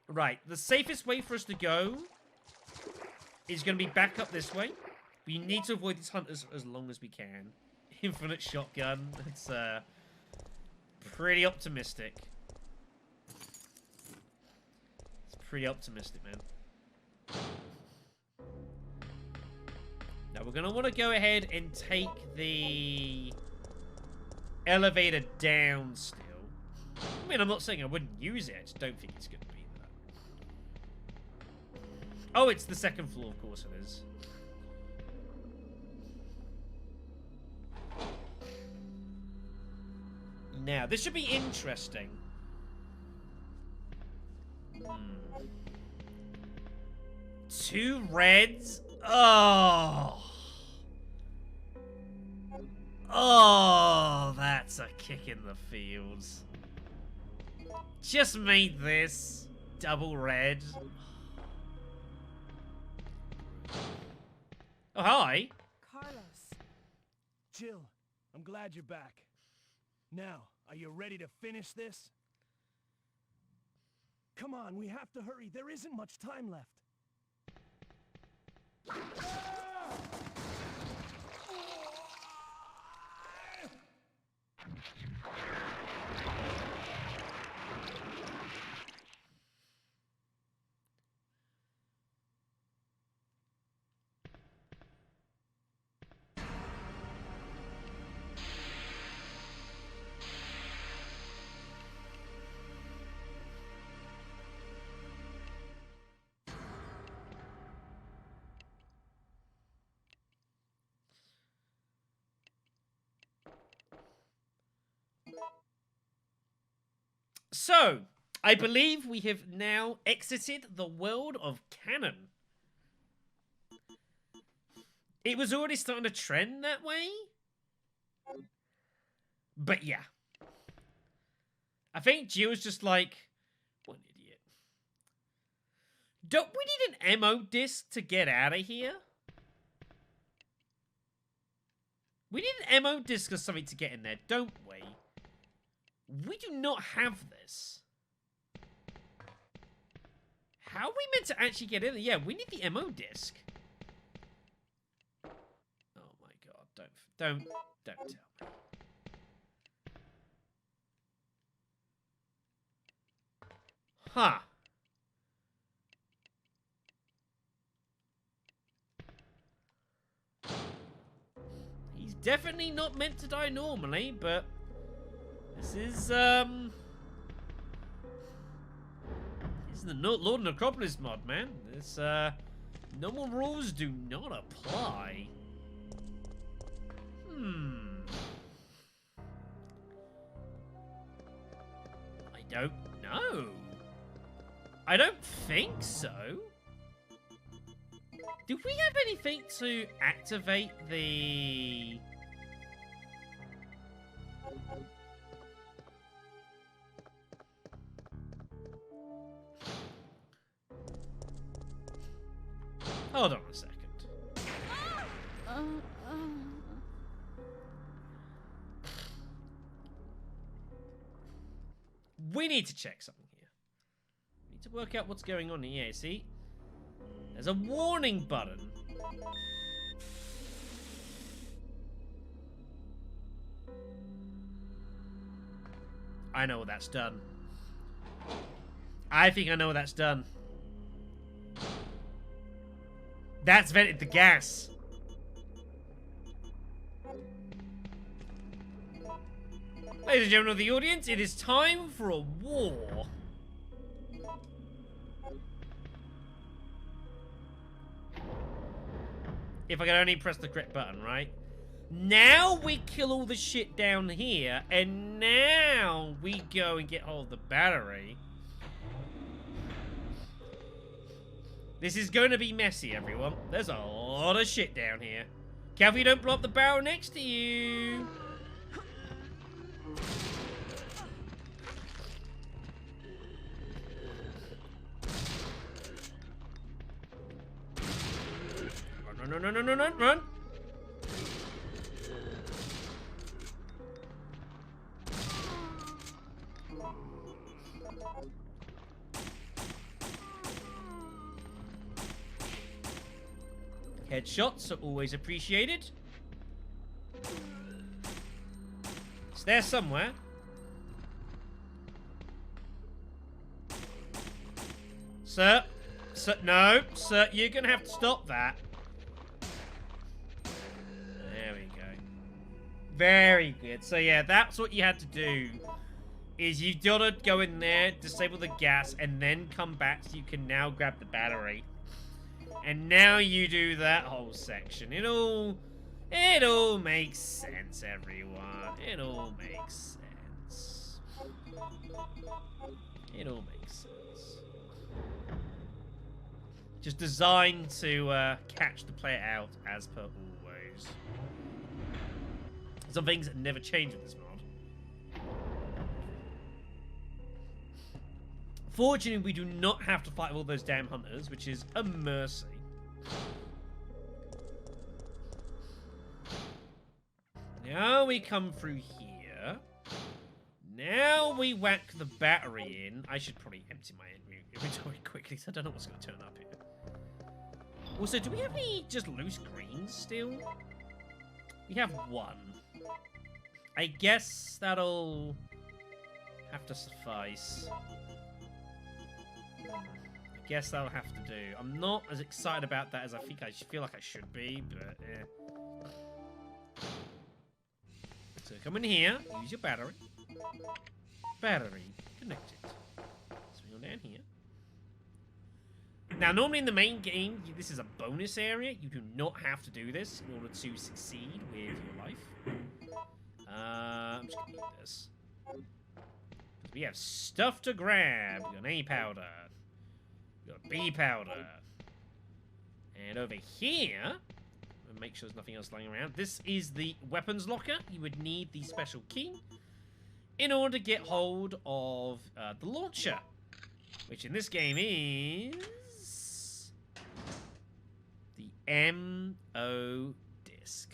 Right, the safest way for us to go is going to be back up this way. We need to avoid these hunters as long as we can. Infinite shotgun. It's pretty optimistic. It's pretty optimistic, man. Now, we're going to want to go ahead and take the elevator down still. I mean, I'm not saying I wouldn't use it. I just don't think it's going to be that. Oh, it's the second floor. Of course it is. Now, this should be interesting. Two reds. Oh. Oh, that's a kick in the fields. Just made this double red. Oh, hi. Carlos. Jill, I'm glad you're back. Now, are you ready to finish this? Come on, we have to hurry. There isn't much time left. So, I believe we have now exited the world of canon. It was already starting to trend that way. But yeah. I think Jill's just like, what an idiot. Don't we need an ammo disc to get out of here? We need an ammo disc or something to get in there, don't we? We do not have this. How are we meant to actually get in there? Yeah, we need the ammo disc. Oh my god, don't tell me. Huh. He's definitely not meant to die normally, but this is the Lord Necropolis mod, man. This normal rules do not apply. I don't know. I don't think so. Do we have anything to activate the... Hold on a second. We need to check something here. We need to work out what's going on here. See? There's a warning button. I know what that's done. I think I know what that's done. That's vented the gas. Ladies and gentlemen of the audience, it is time for a war. If I can only press the correct button, right? Now we kill all the shit down here, and now we go and get hold of the battery. This is going to be messy, everyone. There's a lot of shit down here. Careful you don't blow up the barrel next to you. Run, run. Headshots are always appreciated. It's there somewhere. Sir? Sir, no. Sir, you're gonna have to stop that. There we go. Very good. So yeah, that's what you had to do. Is you gotta go in there, disable the gas, and then come back so you can now grab the battery. And now you do that whole section. It all makes sense, everyone. It all makes sense. It all makes sense. Just designed to catch the player out, as per always. Some things that never change with this mod. Fortunately, we do not have to fight all those damn hunters, which is a mercy. Now we come through here. Now we whack the battery in. I should probably empty my inventory quickly, so I don't know what's going to turn up here. Also, do we have any just loose greens still? We have one. I guess that'll have to suffice. I guess that'll have to do. I'm not as excited about that as I think I feel like I should be, but So come in here, use your battery. Battery connected. Swing on down here. Now, normally in the main game, this is a bonus area. You do not have to do this in order to succeed with your life. I'm just gonna eat this. We have stuff to grab. We got an A powder. We got B powder. And over here, we'll make sure there's nothing else lying around. This is the weapons locker. You would need the special key in order to get hold of the launcher, which in this game is the MO disc.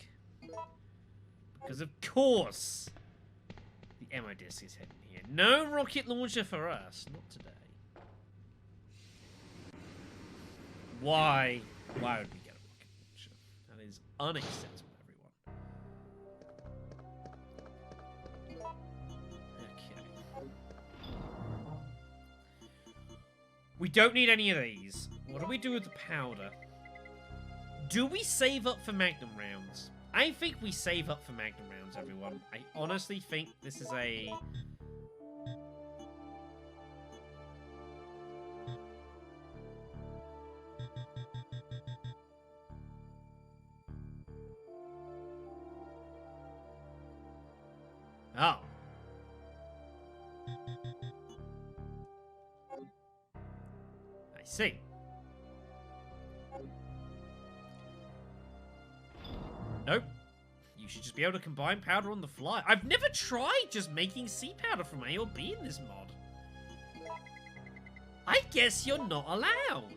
Because of course, the MO disc is hidden here. No rocket launcher for us, not today. Why would we get a rocket launcher? That is unacceptable, everyone. Okay. We don't need any of these. What do we do with the powder? Do we save up for Magnum rounds? I think we save up for Magnum rounds, everyone. I honestly think this is a... Oh. I see. Nope. You should just be able to combine powder on the fly. I've never tried just making C powder from A or B in this mod. I guess you're not allowed.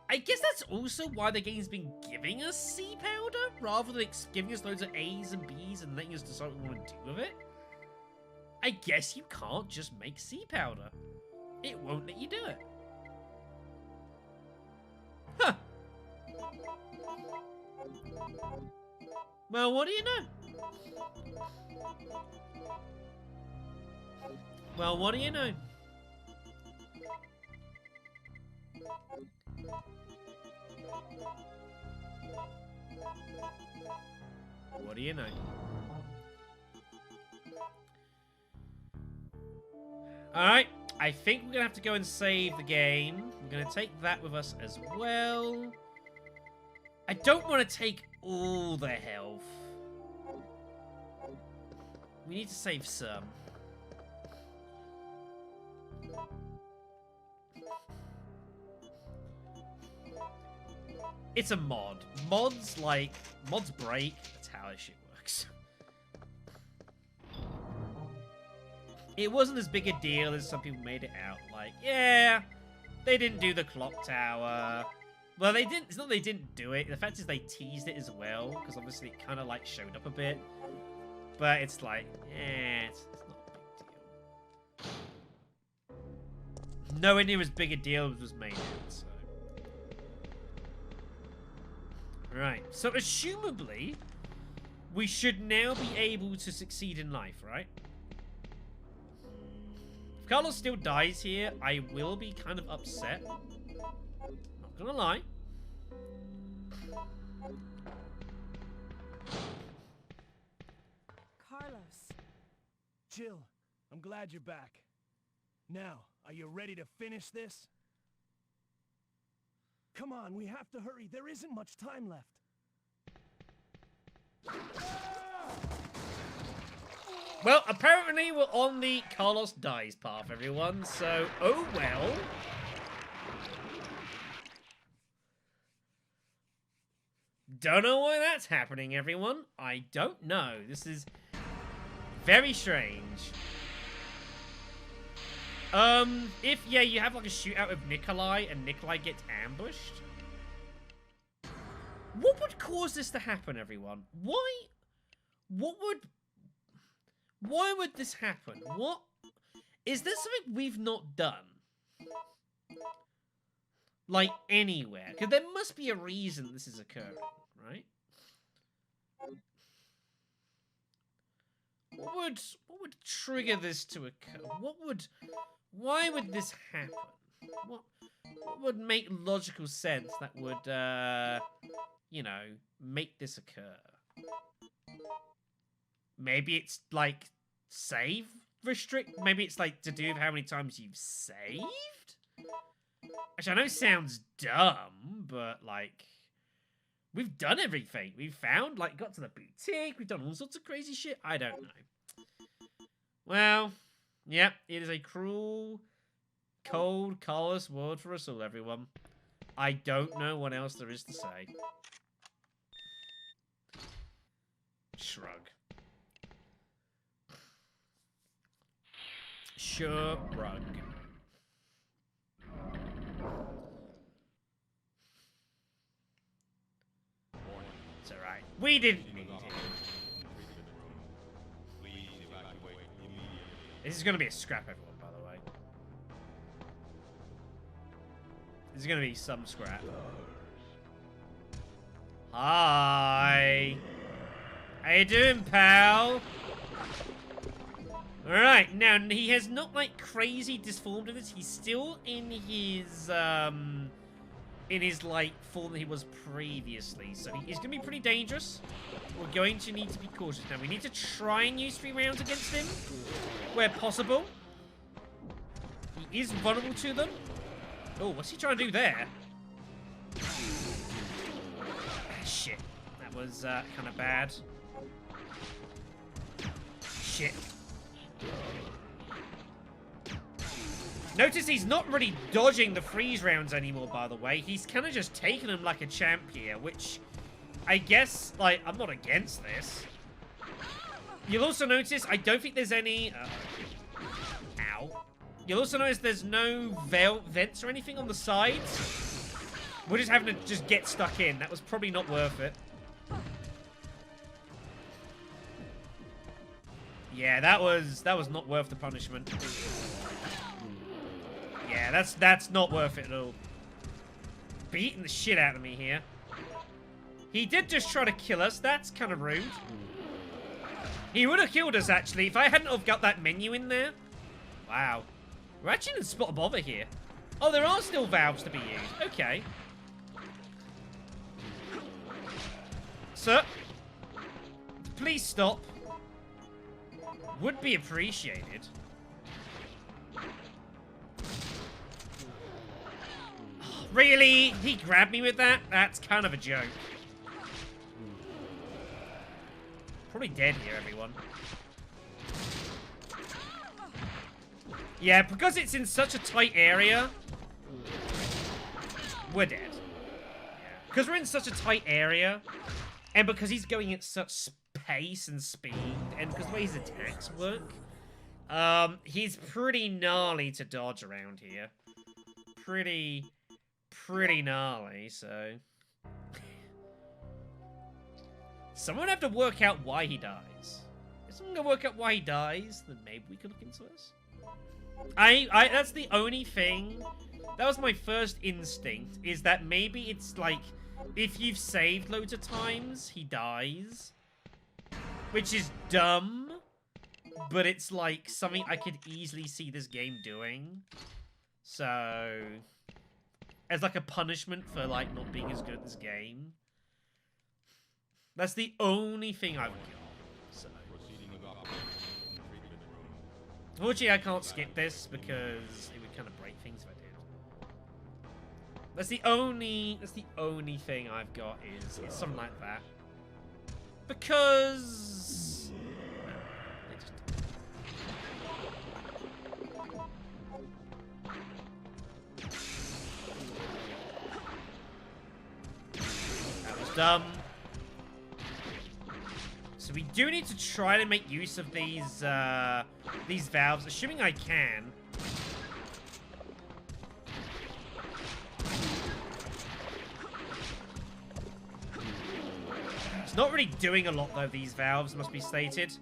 I guess that's also why the game's been giving us C powder, rather than giving us loads of A's and B's and letting us decide what we want to do with it. I guess you can't just make C powder. It won't let you do it. Huh. Well, what do you know? Well, what do you know? What do you know? Alright, I think we're gonna have to go and save the game. We're gonna take that with us as well. I don't want to take all the health. We need to save some. It's a mod. Mods break. That's how this shit works. It wasn't as big a deal as some people made it out. Like, yeah, they didn't do the clock tower. Well, they didn't. It's not they didn't do it. The fact is they teased it as well, because obviously it kind of like showed up a bit. But it's like, it's not a big deal. Nowhere near as big a deal as was made out. So Right, so assumably, we should now be able to succeed in life, right? If Carlos still dies here, I will be kind of upset. Not gonna lie. Carlos. Jill, I'm glad you're back. Now, are you ready to finish this? Come on, we have to hurry. There isn't much time left. Well, apparently we're on the Carlos dies path, everyone, so, oh well. Don't know why that's happening, everyone. I don't know. This is very strange. If, yeah, you have like a shootout with Nikolai and Nikolai gets ambushed. What would cause this to happen, everyone? Why would this happen? What? Is this something we've not done? Like, anywhere? Because there must be a reason this is occurring, right? What would trigger this to occur? Why would this happen? What would make logical sense that would, you know, make this occur? Maybe it's, like, save restrict? Maybe it's, like, to do with how many times you've saved? Which I know sounds dumb, but, like, we've done everything. We've found, like, got to the boutique. We've done all sorts of crazy shit. I don't know. Well, yep, it is a cruel, cold, callous world for us all, everyone. I don't know what else there is to say. Shrug. Shrug. It's alright. We didn't need it. This is going to be a scrap, everyone, by the way. This is going to be some scrap. Hi. How you doing, pal? Alright, now, he has not, like, crazy disformed of this. He's still in his, like, form that he was previously. So he's going to be pretty dangerous. We're going to need to be cautious. Now, we need to try and use 3 rounds against him, where possible. He is vulnerable to them. Oh, what's he trying to do there? Shit. That was, kind of bad. Shit. Notice he's not really dodging the freeze rounds anymore, by the way. He's kind of just taking them like a champ here, which I guess, like, I'm not against this. You'll also notice, I don't think there's any... ow. You'll also notice there's no vents or anything on the sides. We're just having to just get stuck in. That was probably not worth it. Yeah, that was not worth the punishment. Yeah, that's not worth it at all. Beating the shit out of me here. He did just try to kill us. That's kind of rude. He would have killed us, actually, if I hadn't have got that menu in there. Wow. We're actually in a spot of bother here. Oh, there are still valves to be used. Okay. Sir, please stop. Would be appreciated. Really? He grabbed me with that? That's kind of a joke. Probably dead here, everyone. Yeah, because it's in such a tight area, we're dead. Because we're in such a tight area, and because he's going at such pace and speed, and because the way his attacks work, he's pretty gnarly to dodge around here. Pretty gnarly, so... Someone would have to work out why he dies. If someone can work out why he dies, then maybe we could look into this. that's the only thing. That was my first instinct, is that maybe it's like if you've saved loads of times, he dies. Which is dumb, but it's like something I could easily see this game doing. So, as like a punishment for like not being as good at this game. That's the only thing I've got. So. Unfortunately, I can't skip this because it would kind of break things if I did. That's the only thing I've got is something like that. Because that was dumb. So we do need to try to make use of these valves, assuming I can. It's not really doing a lot though, these valves, must be stated.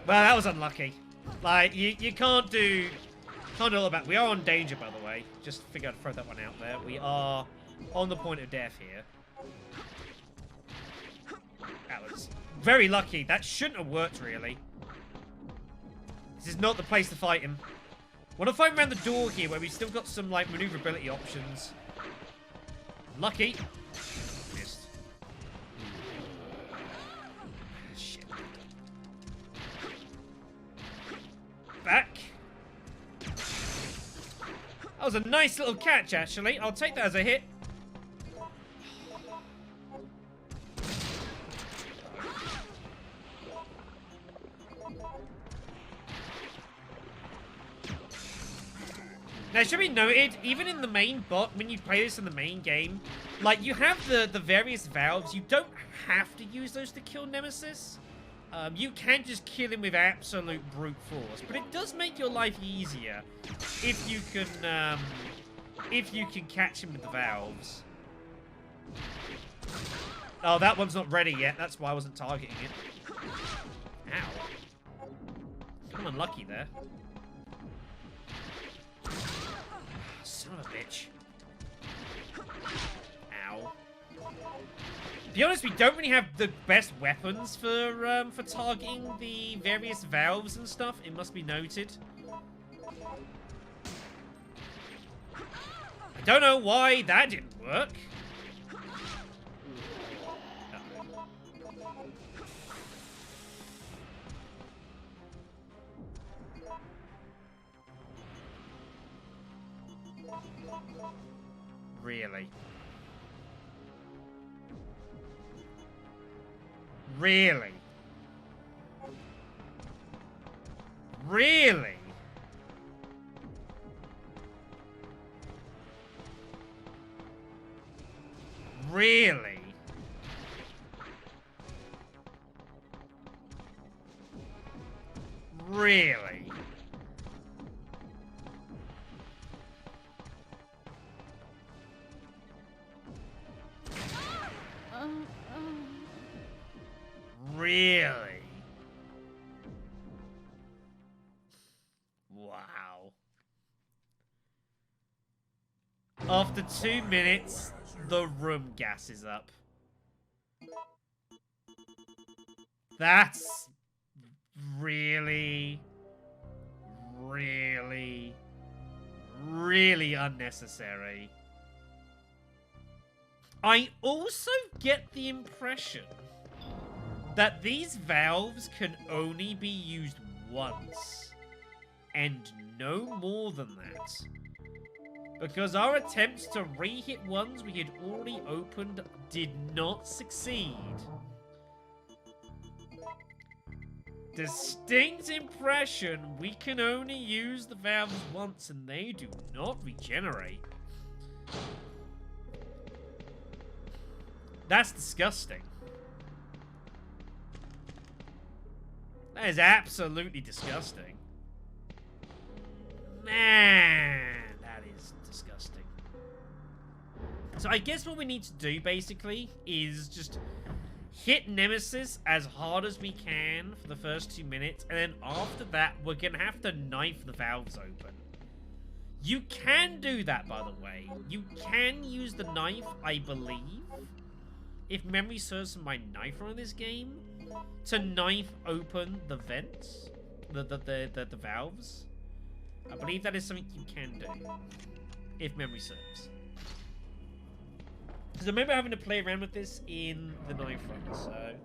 Well, that was unlucky. Like, you can't do all about. We are on danger, by the way. Just figured I'd throw that one out there. We are on the point of death here. That was very lucky. That shouldn't have worked, really. This is not the place to fight him. Want to fight around the door here, where we've still got some, like, maneuverability options. Lucky. Missed. Shit. Back. That was a nice little catch, actually. I'll take that as a hit. Now, it should be noted, even in the main bot, when you play this in the main game, like, you have the various valves. You don't have to use those to kill Nemesis. You can just kill him with absolute brute force, but it does make your life easier if you can catch him with the valves. Oh, that one's not ready yet. That's why I wasn't targeting it. Ow. I'm unlucky there. Son of a bitch. Ow. To be honest, we don't really have the best weapons for targeting the various valves and stuff. It must be noted. I don't know why that didn't work. Really? Really? Really? Really? Really? Really? Wow. After 2 minutes, the room gasses up. That's really, really, really unnecessary. I also get the impression that these valves can only be used once, and no more than that. Because our attempts to re-hit ones we had already opened did not succeed. Distinct impression, we can only use the valves once and they do not regenerate. That's disgusting. That is absolutely disgusting. Man, that is disgusting. So I guess what we need to do, basically, is just hit Nemesis as hard as we can for the first 2 minutes, and then after that, we're gonna have to knife the valves open. You can do that, by the way. You can use the knife, I believe, if memory serves from my knife run in this game, to knife open the vents, the valves. I believe that is something you can do, if memory serves. Because I remember having to play around with this in the knife run, so...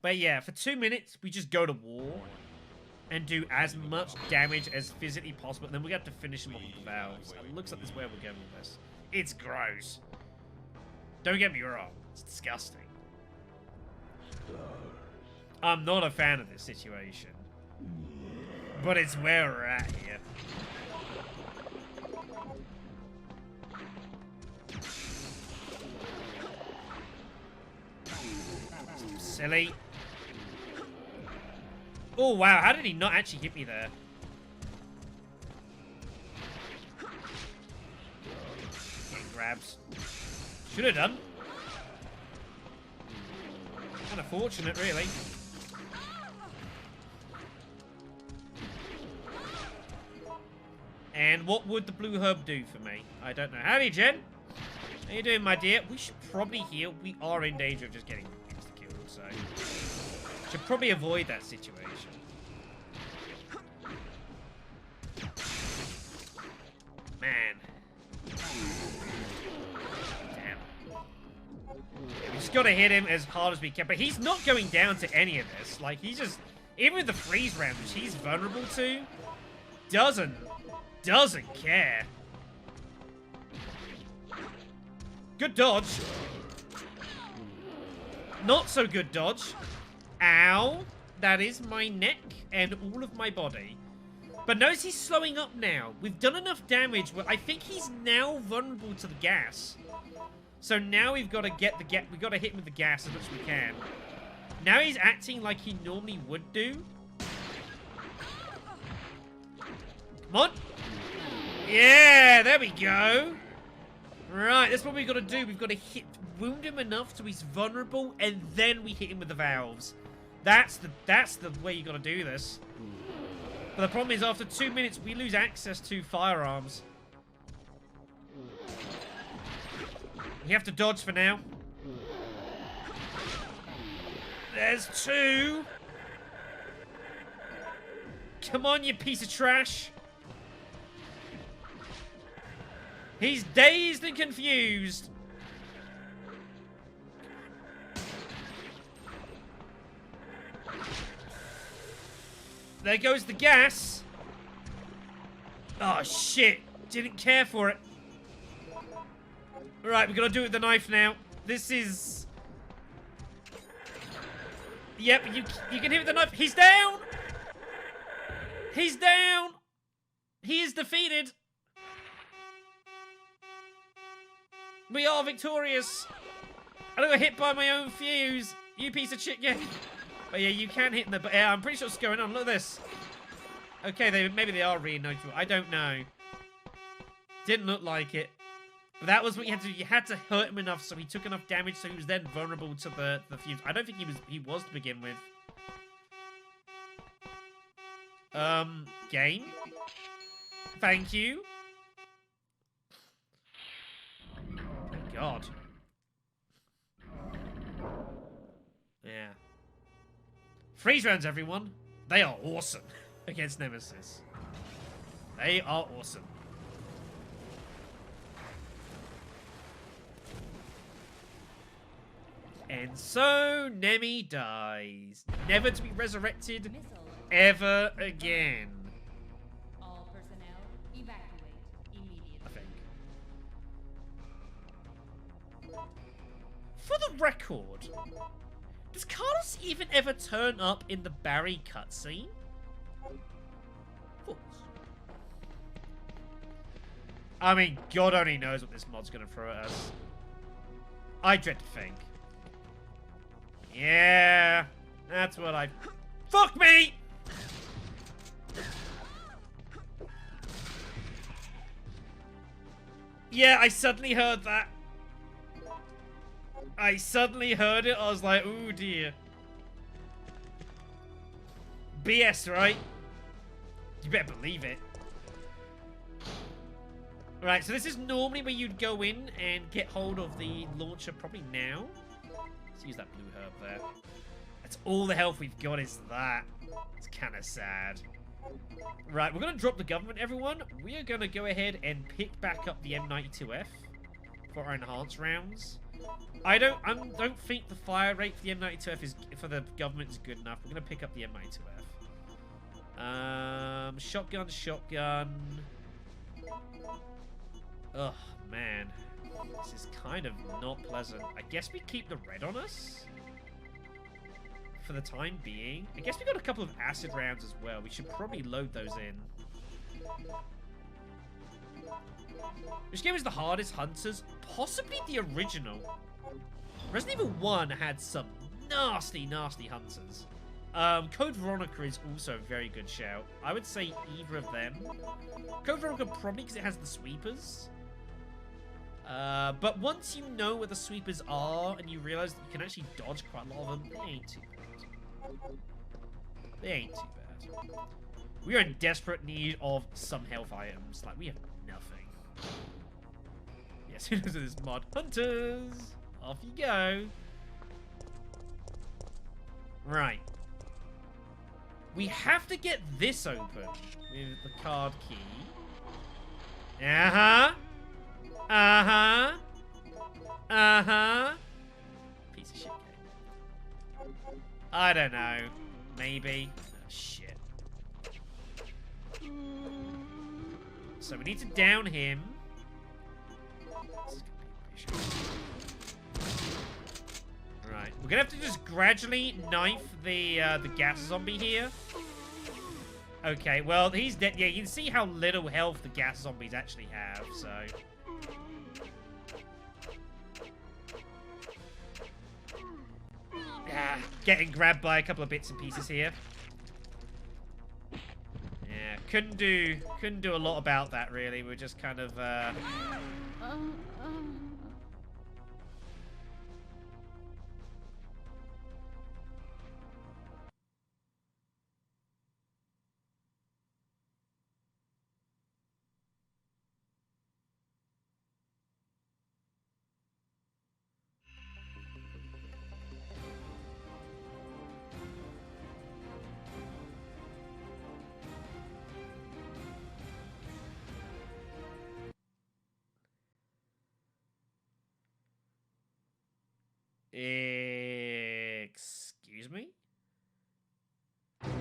But yeah, for 2 minutes, we just go to war and do as much damage as physically possible, and then we have to finish them off with the valves. It looks like this is where we're going with this. It's gross. Don't get me wrong, it's disgusting. I'm not a fan of this situation, but it's where we're at here. Silly. Oh, wow. How did he not actually hit me there? Getting grabs. Should have done. Kind of fortunate, really. And what would the blue herb do for me? I don't know. Howdy, Jen. How you doing, my dear? We should probably heal. We are in danger of just getting insta-killed, so... Should probably avoid that situation. Man. Damn. Yeah, we just gotta hit him as hard as we can. But he's not going down to any of this. Like, he's just... Even with the freeze round, which he's vulnerable to, doesn't care. Good dodge. Not so good dodge. Ow. That is my neck and all of my body. But notice he's slowing up now. We've done enough damage where I think he's now vulnerable to the gas. So now we've got to get the we've got to hit him with the gas as much as we can. Now he's acting like he normally would do. Come on. Yeah, there we go. Right, that's what we've got to do. We've got to wound him enough so he's vulnerable, and then we hit him with the valves. That's the way you got to do this. But the problem is, after 2 minutes, we lose access to firearms. We have to dodge for now. There's 2. Come on, you piece of trash. He's dazed and confused. There goes the gas. Oh, shit. Didn't care for it. Alright, we've got to do it with the knife now. This is... Yep, you can hit with the knife. He's down! He's down! He is defeated. We are victorious. I got hit by my own fuse. You piece of shit, yeah. But yeah, you can hit them. But yeah, I'm pretty sure what's going on. Look at this. Okay, maybe they are re-notable. I don't know. Didn't look like it. But that was what you had to do. You had to hurt him enough so he took enough damage so he was then vulnerable to the fuse. I don't think he was to begin with. Game? Thank you. God. Yeah. Freeze rounds, everyone. They are awesome against Nemesis. They are awesome. And so Nemi dies, never to be resurrected ever again. All personnel evacuate immediately. I think. For the record, does Carlos even ever turn up in the Barry cutscene? Thoughts? I mean, God only knows what this mod's gonna throw at us. I dread to think. Yeah, that's what I... Fuck me! Yeah, I suddenly heard that. I suddenly heard it. I was like, ooh, dear. BS, right? You better believe it. Right, so this is normally where you'd go in and get hold of the launcher, probably now. Let's use that blue herb there. That's all the health we've got is that. It's kind of sad. Right, we're going to drop the government, everyone. We are going to go ahead and pick back up the M92F for our enhanced rounds. I don't think the fire rate for the M92F is for the government is good enough. We're going to pick up the M92F. Shotgun. Ugh, man. This is kind of not pleasant. I guess we keep the red on us for the time being. I guess we got a couple of acid rounds as well. We should probably load those in. Which game is the hardest? Hunters? Possibly the original. Resident Evil 1 had some nasty hunters. Code Veronica is also a very good shout. I would say either of them. Code Veronica probably because it has the sweepers. But once you know where the sweepers are and you realize that you can actually dodge quite a lot of them, they ain't too bad. They ain't too bad. We are in desperate need of some health items. Like, we have nothing. Yes, who knows this mod? Hunters! Off you go. Right. We have to get this open with the card key. Piece of shit game. I don't know. Maybe. Oh, shit. So we need to down him. Right. We're gonna have to just gradually knife the gas zombie here. Okay, well, he's dead. Yeah, you can see how little health the gas zombies actually have, so... Ah, getting grabbed by a couple of bits and pieces here. Yeah, couldn't do a lot about that, really. We're just kind of, Excuse me? Biohazard.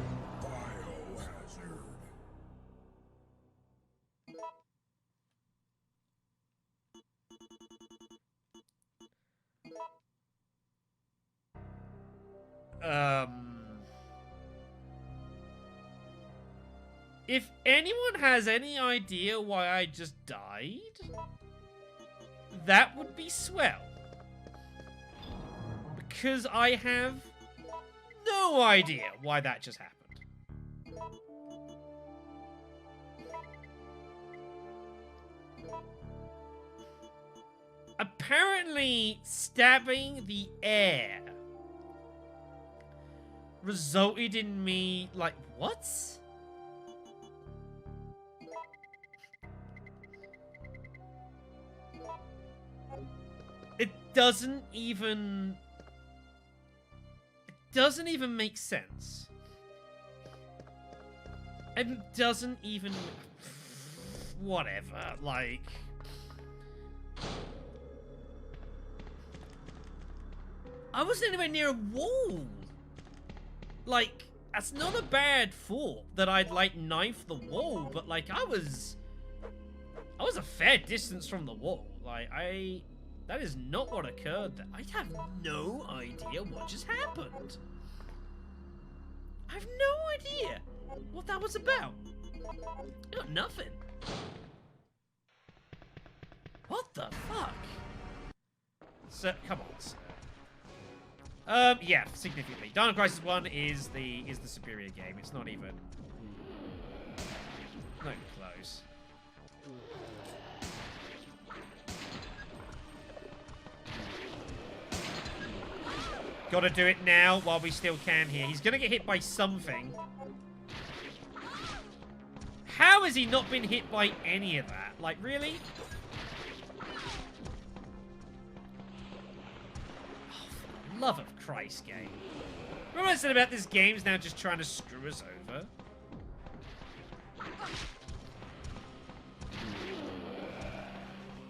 If anyone has any idea why I just died, that would be swell. Because I have no idea why that just happened. Apparently, stabbing the air resulted in me, like, what? It doesn't even make sense. It doesn't even... Whatever, like... I wasn't anywhere near a wall! Like, that's not a bad thought that I'd, like, knife the wall, but, like, I was a fair distance from the wall. Like, that is not what occurred there. I have no idea what just happened. I have no idea what that was about. I got nothing. What the fuck? So, come on, sir. Yeah, significantly. Dino Crisis 1 is the superior game. It's not even close. Gotta do it now while we still can here. He's gonna get hit by something. How has he not been hit by any of that? Like, really? Oh, for the love of Christ, game. Remember what I said about this game's now just trying to screw us over?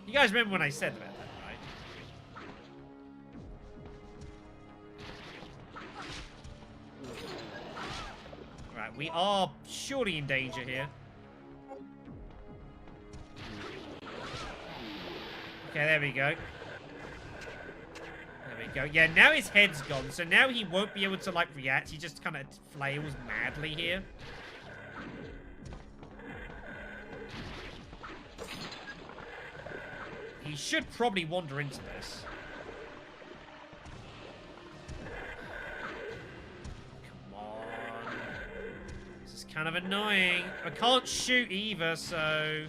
You guys remember when I said about that, right? Right, we are surely in danger here. Okay, there we go. There we go. Yeah, now his head's gone, so now he won't be able to, like, react. He just kind of flails madly here. He should probably wander into this. Come on. This is kind of annoying. I can't shoot either, so...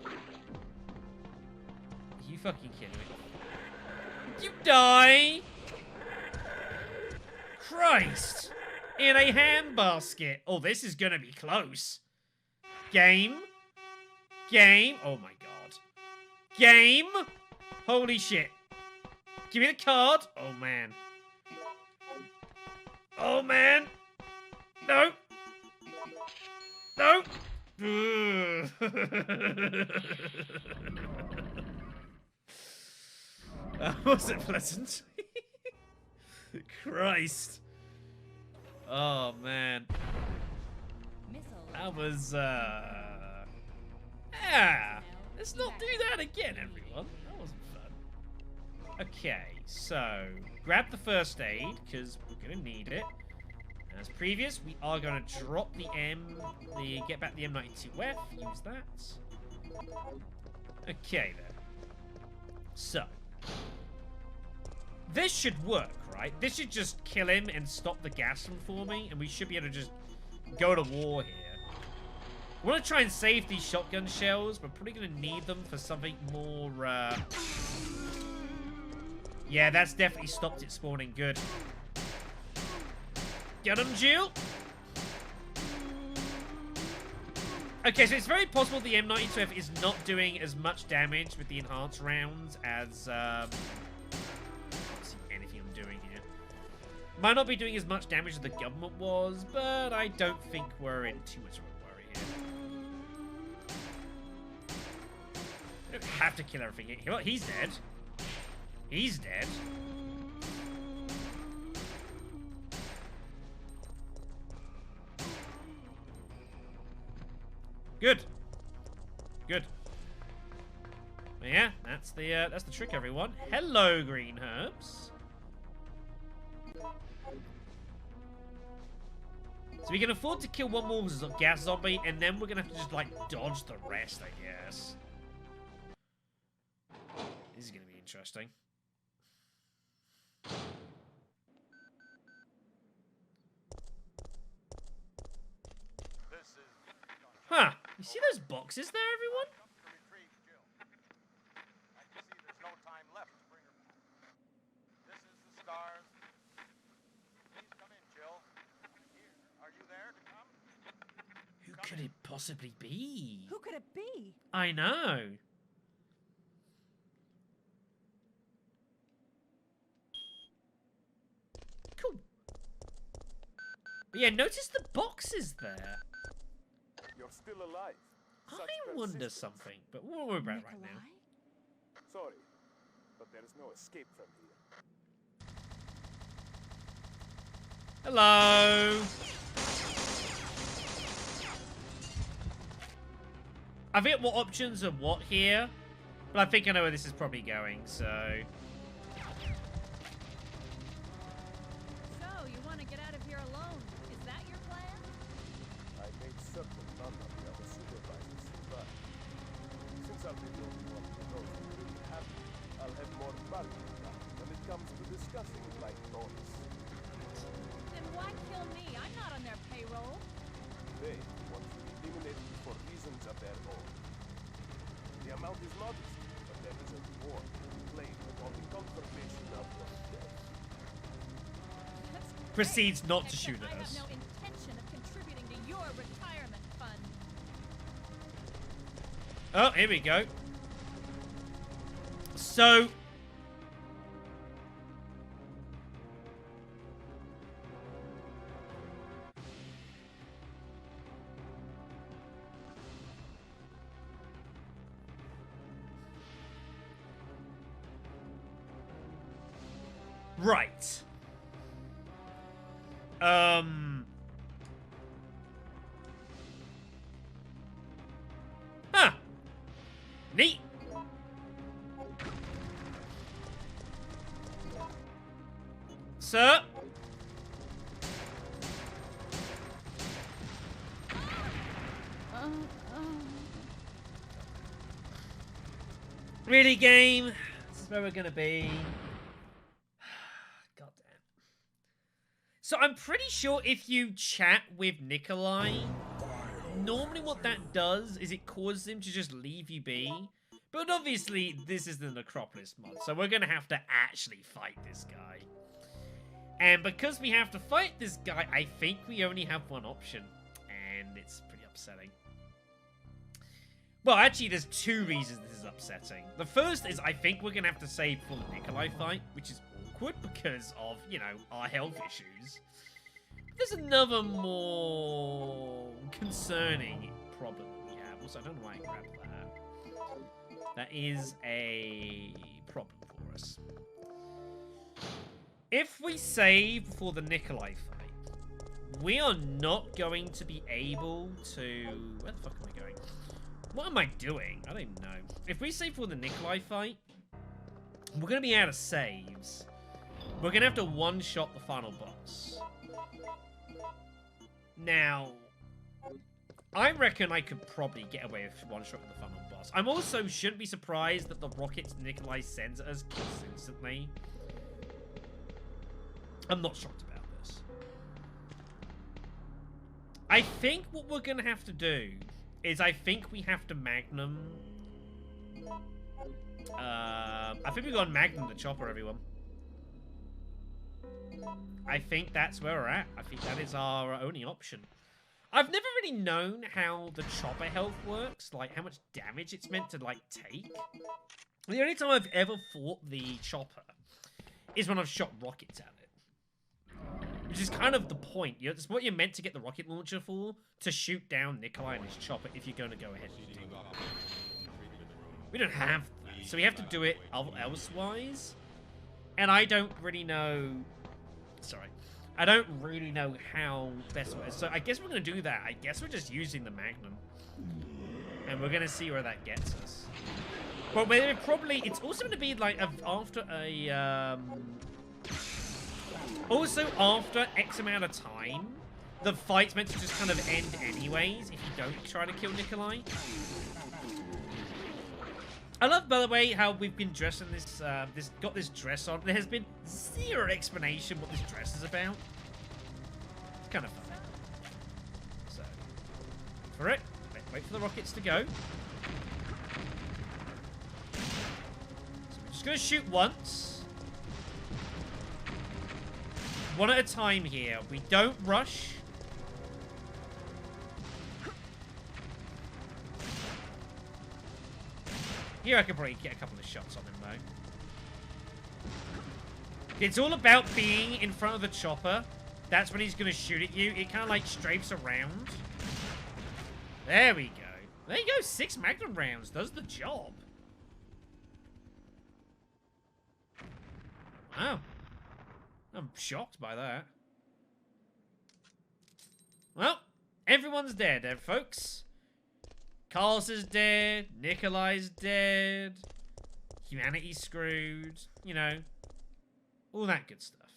Are you fucking kidding me? You die! Christ! In a handbasket. Oh, this is gonna be close. Game. Game. Oh my god. Game. Holy shit. Give me the card. Oh man. Oh man. No. No. Was it pleasant? Christ. Oh man. That was yeah. Let's not do that again, everyone. That wasn't fun. Okay, so grab the first aid because we're gonna need it. As previous, we are gonna drop the get back the M92F. Use that. Okay then. So this should work, right? This should just kill him and stop the gas from forming, and we should be able to just go to war here. I want to try and save these shotgun shells. We're probably going to need them for something more, Yeah, that's definitely stopped it spawning. Good. Get him, Jill! Okay, so it's very possible the M92F is not doing as much damage with the enhanced rounds as, I can't see anything I'm doing here. Might not be doing as much damage as the government was, but I don't think we're in too much of a worry here. We don't have to kill everything. Well, he's dead. He's dead. Good. Good. But yeah, that's the trick, everyone. Hello, green herbs. So we can afford to kill one more gas zombie, and then we're gonna have to just like dodge the rest, I guess. This is gonna be interesting. Huh. You see those boxes there, everyone? Who could it possibly be? Who could it be? I know. Cool. But yeah, notice the boxes there. You're still alive. I wonder something, but we'll worry about it right now. Sorry, but there is no escape from here. Hello. I forget what options are what here, but I think I know where this is probably going, so... So, you want to get out of here alone? Is that your plan? I made certain none of the other supervisors survive. Since I'll be the only one who knows I'm really happy, I'll have more bargaining power when it comes to discussing my thoughts. Then why kill me? I'm not on their payroll. They want to eliminate me for reasons of their own. The amount is modest, but there is a reward in playing with for the confirmation of your death. That's Proceeds great, not to except shoot I at have us. no intention of contributing to your retirement fund. Oh, here we go. So... Right. Huh. Neat. Sir. Really, game? This is where we're gonna be. God damn. So I'm pretty sure if you chat with Nikolai, normally what that does is it causes him to just leave you be. But obviously, this is the Necropolis mod, so we're gonna have to actually fight this guy. And because we have to fight this guy, I think we only have one option. And it's pretty upsetting. Well, actually, there's two reasons this is upsetting. The first is I think we're going to have to save for the Nikolai fight, which is awkward because of, you know, our health issues. There's another more concerning problem we have. Also, I don't know why I grabbed that. That is a problem for us. If we save for the Nikolai fight, we are not going to be able to... Where the fuck am I going? What am I doing? I don't even know. If we save for the Nikolai fight, we're going to be out of saves. We're going to have to one-shot the final boss. Now, I reckon I could probably get away with one-shotting the final boss. I'm also shouldn't be surprised that the rockets Nikolai sends at us kills instantly. I'm not shocked about this. I think what we're going to have to do is I think we have to Magnum... I think we've got to Magnum the chopper, everyone. I think that's where we're at. I think that is our only option. I've never really known how the chopper health works, like how much damage it's meant to, like, take. The only time I've ever fought the chopper is when I've shot rockets at it. Which is kind of the point. You know, it's what you're meant to get the rocket launcher for, to shoot down Nikolai and his chopper if you're going to go ahead and do that. We don't have that, so we have to do it elsewise. And I don't really know... Sorry. I don't really know how best... So I guess we're going to do that. I guess we're just using the Magnum. And we're going to see where that gets us. But it's also going to be like after a... Also, after X amount of time, the fight's meant to just kind of end anyways if you don't try to kill Nikolai. I love, by the way, how we've been dressing this, got this dress on. There has been zero explanation what this dress is about. It's kind of fun. So, for it, wait for the rockets to go. So we're just going to shoot once. One at a time here. We don't rush. Here I could probably get a couple of shots on him, though. It's all about being in front of the chopper. That's when he's going to shoot at you. It kind of, like, strafes around. There we go. There you go. 6 Magnum rounds. Does the job. Wow. I'm shocked by that. Well, everyone's dead, folks. Carlos is dead. Nikolai's dead. Humanity's screwed. You know, all that good stuff.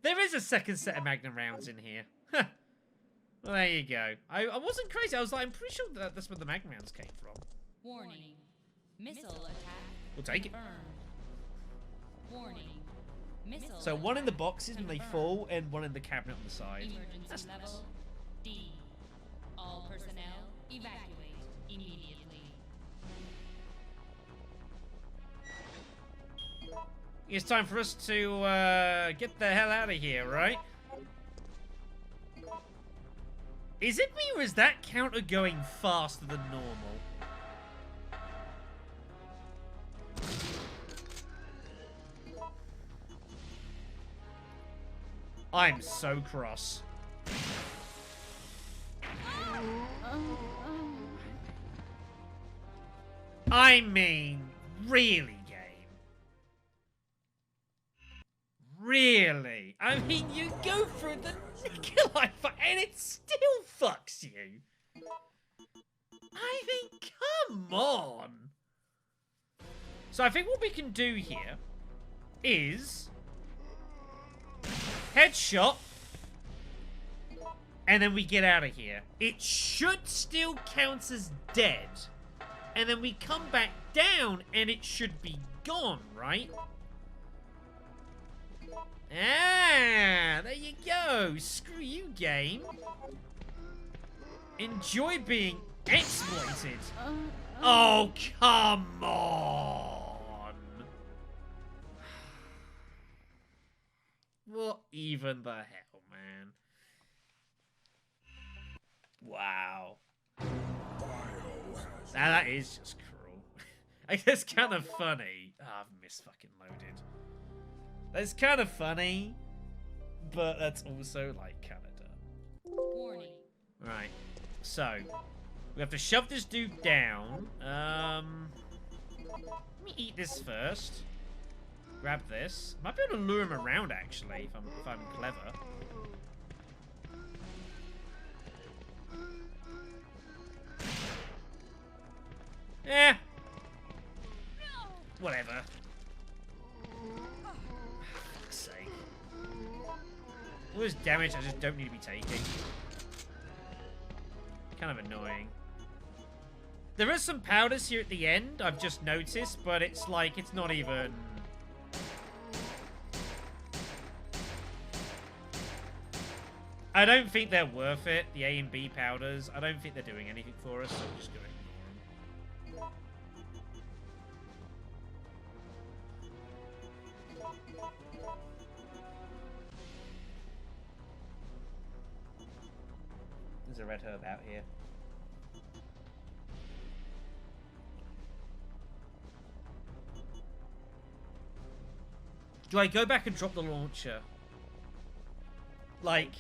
There is a second set of Magnum rounds in here. Well, there you go. I wasn't crazy. I was like, I'm pretty sure that's where the Magnum rounds came from. Warning. Missile attack. We'll take it. Confirmed. Warning. Missile So one in the boxes when they confirmed. fall, and one in the cabinet on the side. Emergency That's level nice. D. All personnel evacuate immediately. It's time for us to get the hell out of here, right? Is it me or is that counter going faster than normal? I'm so cross. I mean, really, game? Really? I mean, you go through the Nikolai and it still fucks you. I mean, come on. So I think what we can do here is headshot, and then we get out of here. It should still count as dead. And then we come back down, and it should be gone, right? Ah, there you go. Screw you, game. Enjoy being exploited. Oh, come on. What even the hell, man? Wow. Now that is just cruel. I guess kind of funny. Oh, I've fucking loaded. That's kind of funny, but that's also like kind of dumb. Warning. Right. So we have to shove this dude down. Let me eat this first. Grab this. Might be able to lure him around actually, if I'm clever. Eh. Whatever. Fuck's sake. All this damage I just don't need to be taking. Kind of annoying. There is some powders here at the end, I've just noticed, but it's like, it's not even... I don't think they're worth it, the A and B powders. I don't think they're doing anything for us, so I'm just going to ignore them. There's a red herb out here. Do I go back and drop the launcher? Like...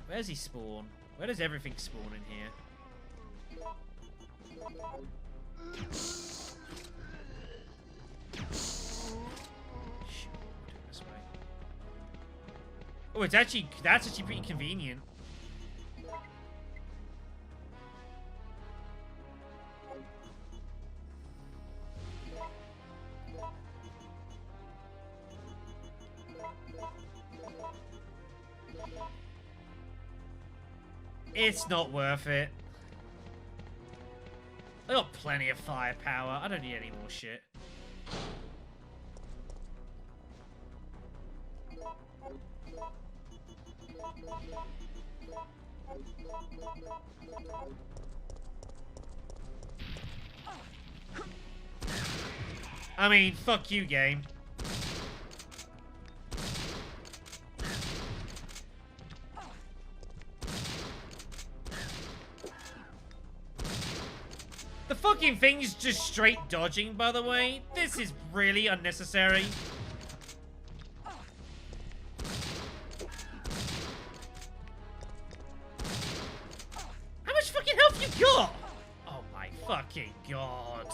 Where's he spawn? Where does everything spawn in here? Sure, we'll do it this way. Oh, that's actually pretty convenient. It's not worth it. I got plenty of firepower. I don't need any more shit. I mean, fuck you, game. The fucking thing's just straight dodging, by the way. This is really unnecessary. How much fucking health you got? Oh my fucking god.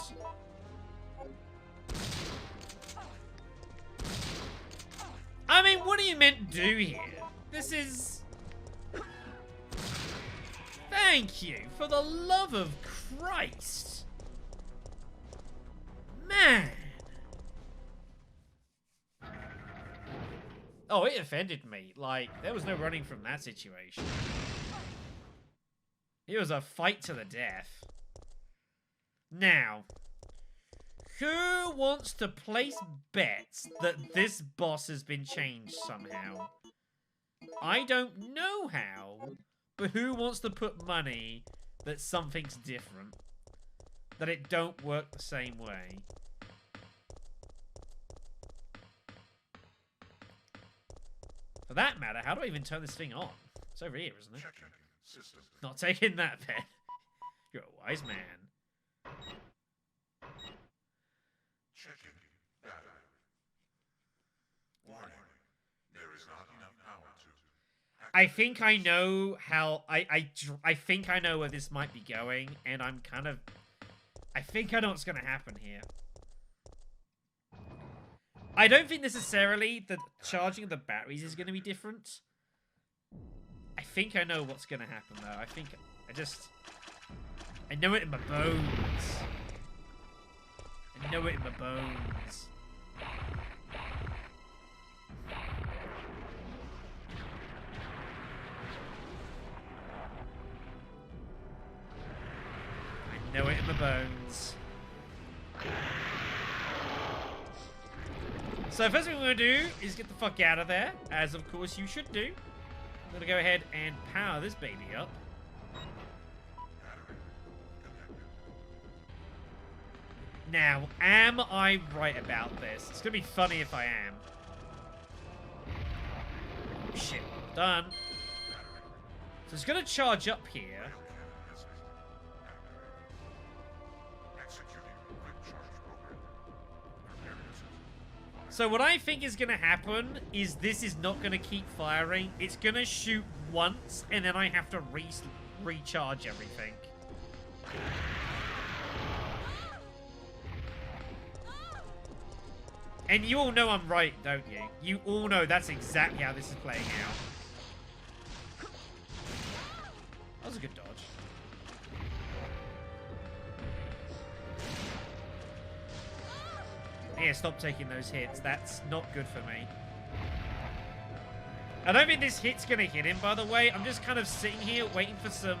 I mean, what are you meant to do here? This is... Thank you, for the love of Christ. Man. Oh, it offended me. Like, there was no running from that situation. It was a fight to the death. Now, who wants to place bets that this boss has been changed somehow? I don't know how, but who wants to put money that something's different? That it don't work the same way? that matter, how do I even turn this thing on? It's over here, isn't it? Checking system. Not taking that, Ben. You're a wise man. Checking data. Warning. There is not enough power to. I think I know how... I think I know where this might be going, and I'm kind of... I think I know what's going to happen here. I don't think necessarily the charging of the batteries is going to be different. I think I know what's going to happen, though. I know it in my bones. I know it in my bones. I know it in my bones. So first thing we're going to do is get the fuck out of there, as of course you should do. I'm going to go ahead and power this baby up. Now, am I right about this? It's going to be funny if I am. Shit, done. So it's going to charge up here. So what I think is going to happen is this is not going to keep firing. It's going to shoot once, and then I have to recharge everything. And you all know I'm right, don't you? You all know that's exactly how this is playing out. That was a good dodge. Yeah, stop taking those hits. That's not good for me. I don't think this hit's gonna hit him, by the way. I'm just kind of sitting here waiting for some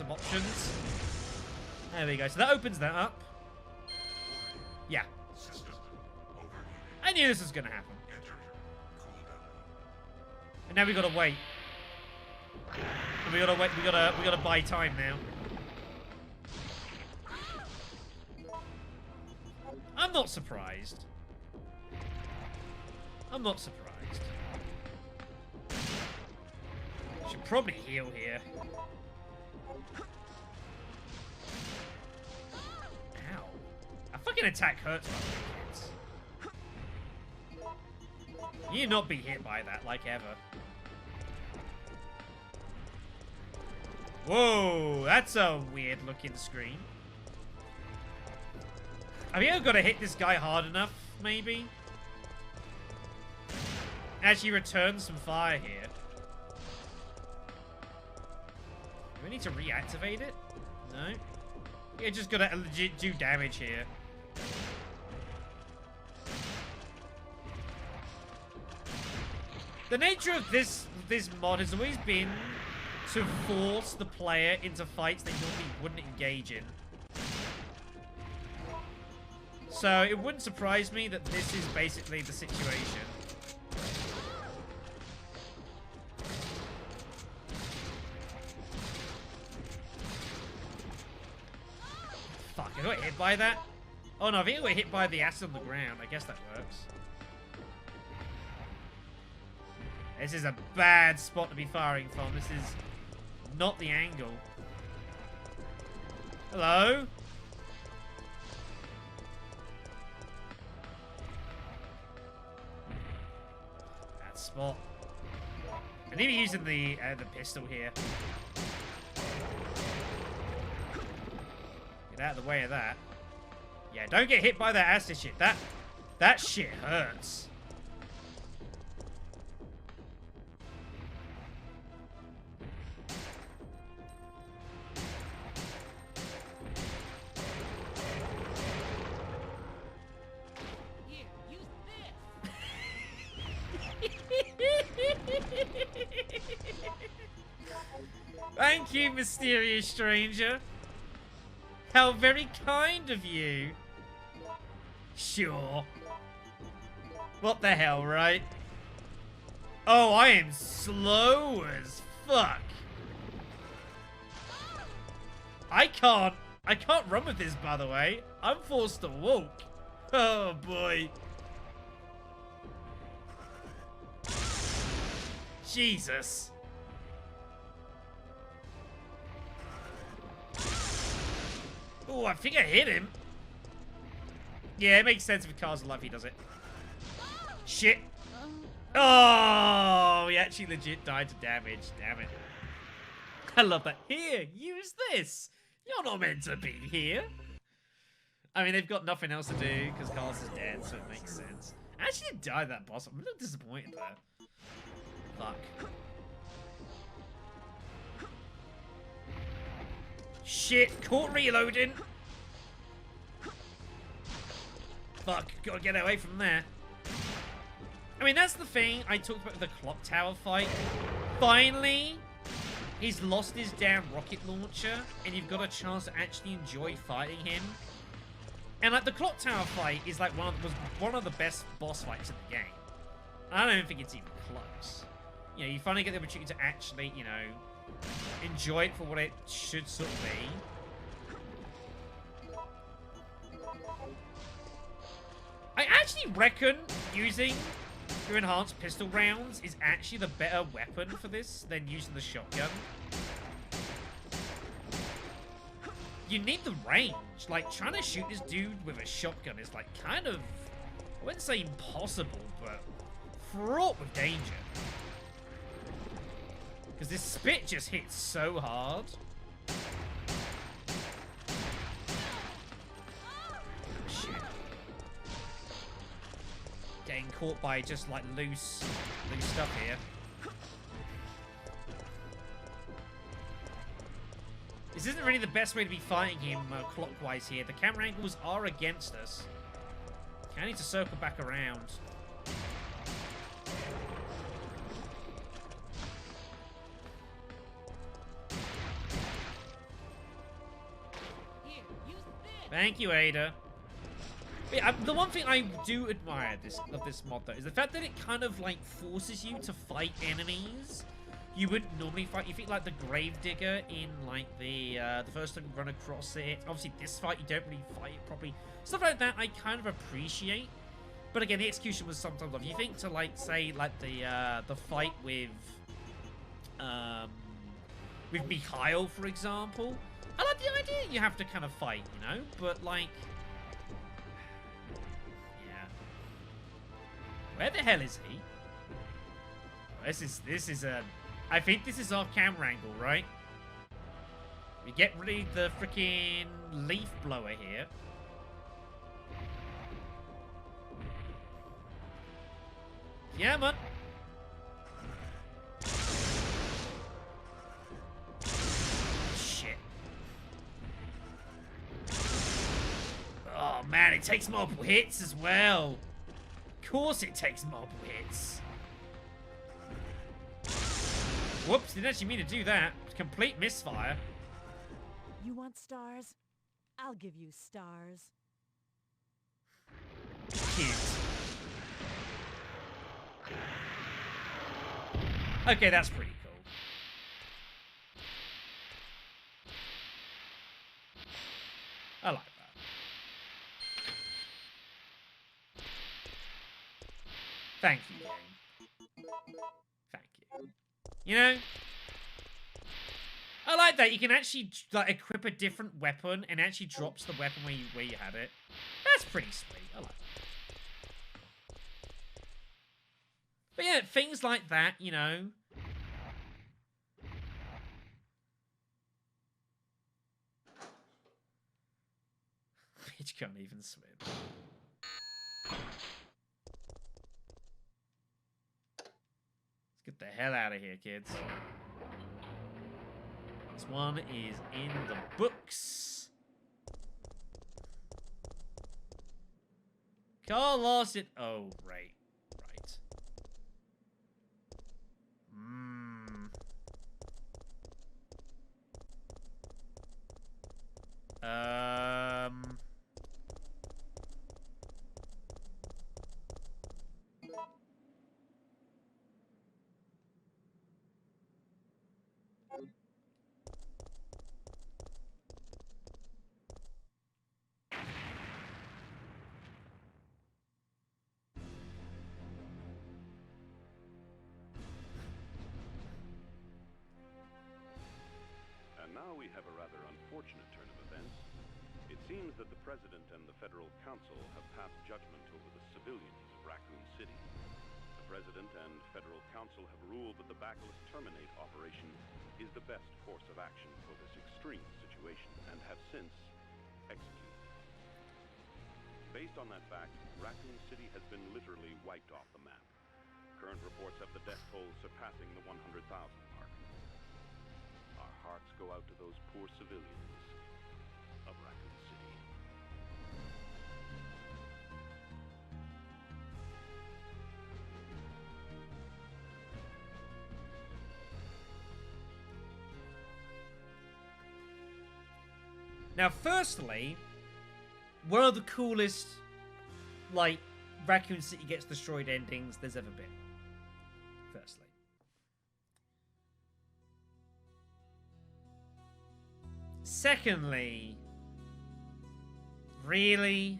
options. There we go. So that opens that up. Yeah. I knew this was gonna happen. And now we gotta wait. And we gotta wait. We gotta buy time now. I'm not surprised. I'm not surprised. Should probably heal here. Ow. A fucking attack hurts my kids. You not be hit by that like ever. Whoa, that's a weird looking screen. I think I've got to hit this guy hard enough, maybe. Actually return some fire here. Do we need to reactivate it? No. Yeah, just got to legit do damage here. The nature of this mod has always been to force the player into fights they normally wouldn't engage in. So it wouldn't surprise me that this is basically the situation. Fuck, I got hit by that? Oh no, I think I got hit by the acid on the ground. I guess that works. This is a bad spot to be firing from. This is not the angle. Hello? Spot. I need to be using the pistol here. Get out of the way of that. Yeah, don't get hit by that acid shit. That shit hurts. Thank you, mysterious stranger. How very kind of you. Sure. What the hell, right? Oh, I am slow as fuck. I can't run with this, by the way. I'm forced to walk. Oh, boy. Jesus. Oh, I think I hit him. Yeah, it makes sense if Carl's alive, he does it. Shit. Oh, he actually legit died to damage. Damn it. I love that. Here, use this. You're not meant to be here. I mean, they've got nothing else to do because Carlos is dead, so it makes sense. I actually didn't die that boss. I'm a little disappointed there. Fuck. Shit, caught reloading. Fuck, gotta get away from there. I mean, that's the thing I talked about with the clock tower fight. Finally, he's lost his damn rocket launcher, and you've got a chance to actually enjoy fighting him. And like the clock tower fight is like one of the best boss fights in the game. I don't even think it's even close. You know, you finally get the opportunity to actually, you know, enjoy it for what it should sort of be. I actually reckon using your enhanced pistol rounds is actually the better weapon for this than using the shotgun. You need the range. Like, trying to shoot this dude with a shotgun is, like, kind of, I wouldn't say impossible, but fraught with danger. Because this spit just hits so hard. Shit. Getting caught by just, like, loose stuff here. This isn't really the best way to be fighting him clockwise here. The camera angles are against us. I need to circle back around. Here, use this. Thank you, Ada. But yeah, the one thing I do admire of this mod, though, is the fact that it kind of, like, forces you to fight enemies you wouldn't normally fight. You think like the Gravedigger in like the first time you run across it. Obviously this fight you don't really fight it properly. Stuff like that I kind of appreciate. But again, the execution was sometimes off. You think to like say like the fight with Mikhail, for example. I like the idea you have to kind of fight, you know, but like yeah. Where the hell is he? This is a I think this is our camera angle, right? We get rid of the freaking leaf blower here. Yeah, man. Shit. Oh, man, it takes multiple hits as well. Of course it takes multiple hits. Whoops, didn't actually mean to do that. Complete misfire. You want stars? I'll give you stars. Cute. Okay, that's pretty cool. I like that. Thank you, game. Thank you. You know, I like that. You can actually like equip a different weapon and it actually drops the weapon where you had it. That's pretty sweet. I like that. But yeah, things like that, you know. Bitch can't even swim. Get the hell out of here, kids. This one is in the books. Carl lost it. Oh, right. Right. seems that the President and the Federal Council have passed judgment over the civilians of Raccoon City. The President and Federal Council have ruled that the Bacillus Terminate operation is the best course of action for this extreme situation, and have since executed. Based on that fact, Raccoon City has been literally wiped off the map. Current reports have the death toll surpassing the 100,000 mark. Our hearts go out to those poor civilians of Raccoon City. Now, firstly, one of the coolest, like, Raccoon City gets destroyed endings there's ever been. Firstly. Secondly, really?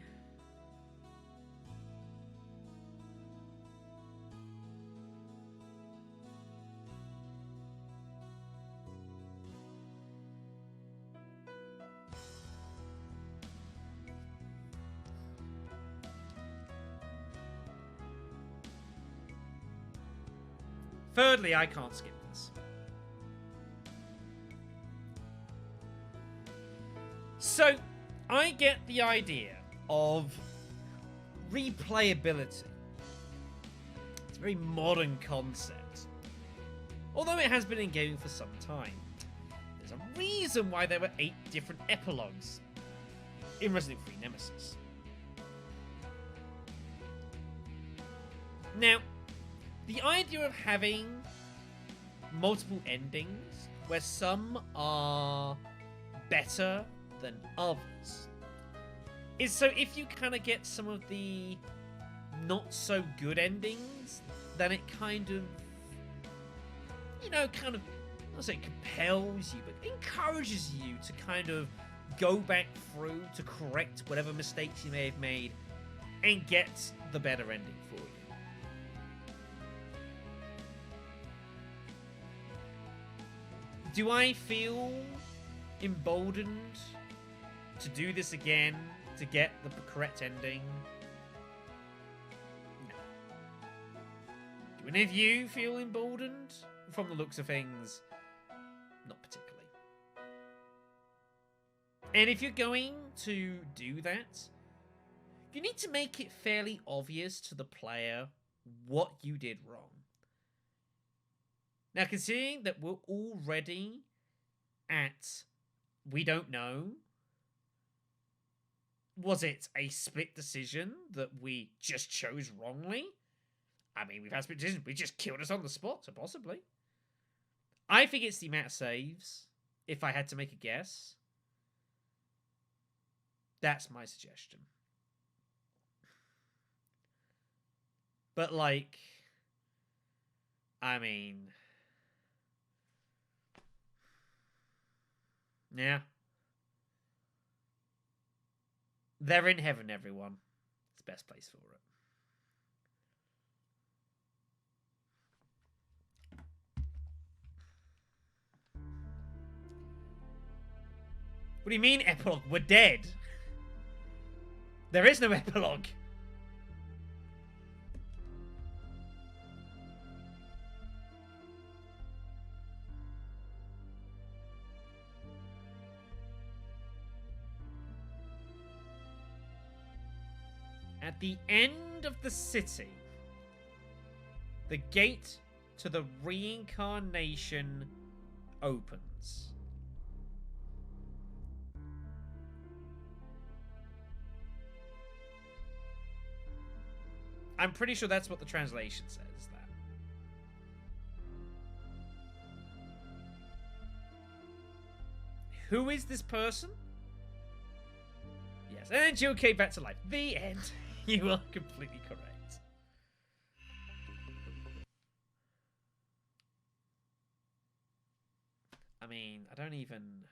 Thirdly, I can't skip this. So, I get the idea of replayability. It's a very modern concept. Although it has been in gaming for some time. There's a reason why there were 8 different epilogues in Resident Evil 3 Nemesis. Now, the idea of having multiple endings, where some are better than others, is so if you kind of get some of the not so good endings, then it kind of, you know, kind of, I don't say compels you, but encourages you to kind of go back through to correct whatever mistakes you may have made and get the better ending for you. Do I feel emboldened to do this again, to get the correct ending? No. Do any of you feel emboldened? From the looks of things, not particularly. And if you're going to do that, you need to make it fairly obvious to the player what you did wrong. Now, considering that we're already at, we don't know, was it a split decision that we just chose wrongly? I mean, we've had split decisions. We just killed us on the spot, so possibly. I think it's the amount of saves, if I had to make a guess. That's my suggestion. But, like, I mean, yeah. They're in heaven, everyone. It's the best place for it. What do you mean, epilogue? We're dead. There is no epilogue. At the end of the city, the gate to the reincarnation opens. I'm pretty sure that's what the translation says. That. Who is this person? Yes, and then Jill came back to life. The end. You are completely correct. I mean, I don't even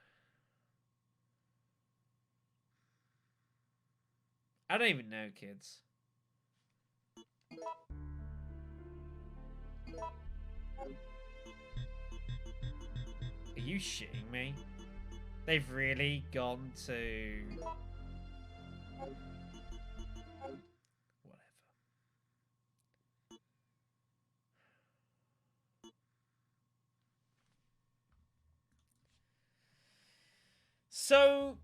know, kids. Are you shitting me? They've really gone to Whatever. So,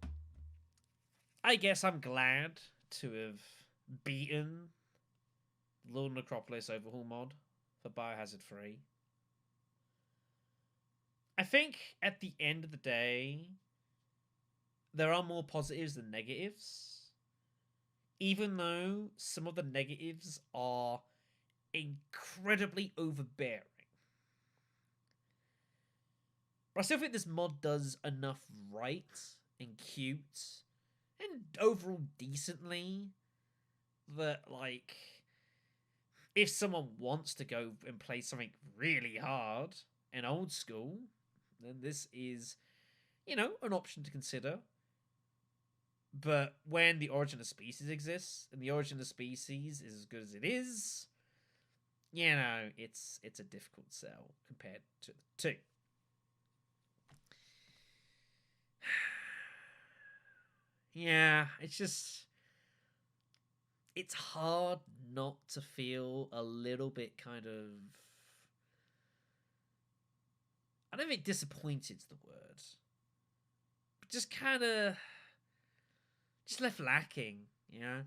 I guess I'm glad to have beaten Lord Necropolis Overhaul mod for Biohazard 3. I think at the end of the day, there are more positives than negatives. Even though some of the negatives are incredibly overbearing. But I still think this mod does enough right and cute and overall decently that, like, if someone wants to go and play something really hard and old school, then this is, you know, an option to consider. But when the Origin of Species exists, and the Origin of Species is as good as it is, you know, it's a difficult sell compared to the two. Yeah, it's just... it's hard not to feel a little bit kind of... I don't think disappointed's the word. But just kind of... just left lacking, you know?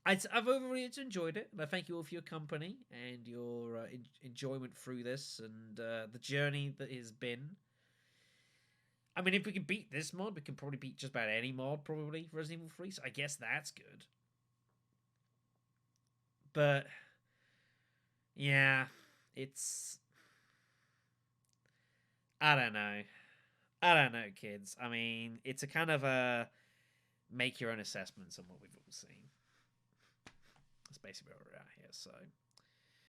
I've overall enjoyed it, and I thank you all for your company and your enjoyment through this and the journey that it has been. I mean, if we can beat this mod, we can probably beat just about any mod, probably, for Resident Evil 3, so I guess that's good. But, yeah, it's... I don't know. I don't know, kids. I mean, it's a kind of a make your own assessments on what we've all seen. That's basically where we're at here, so...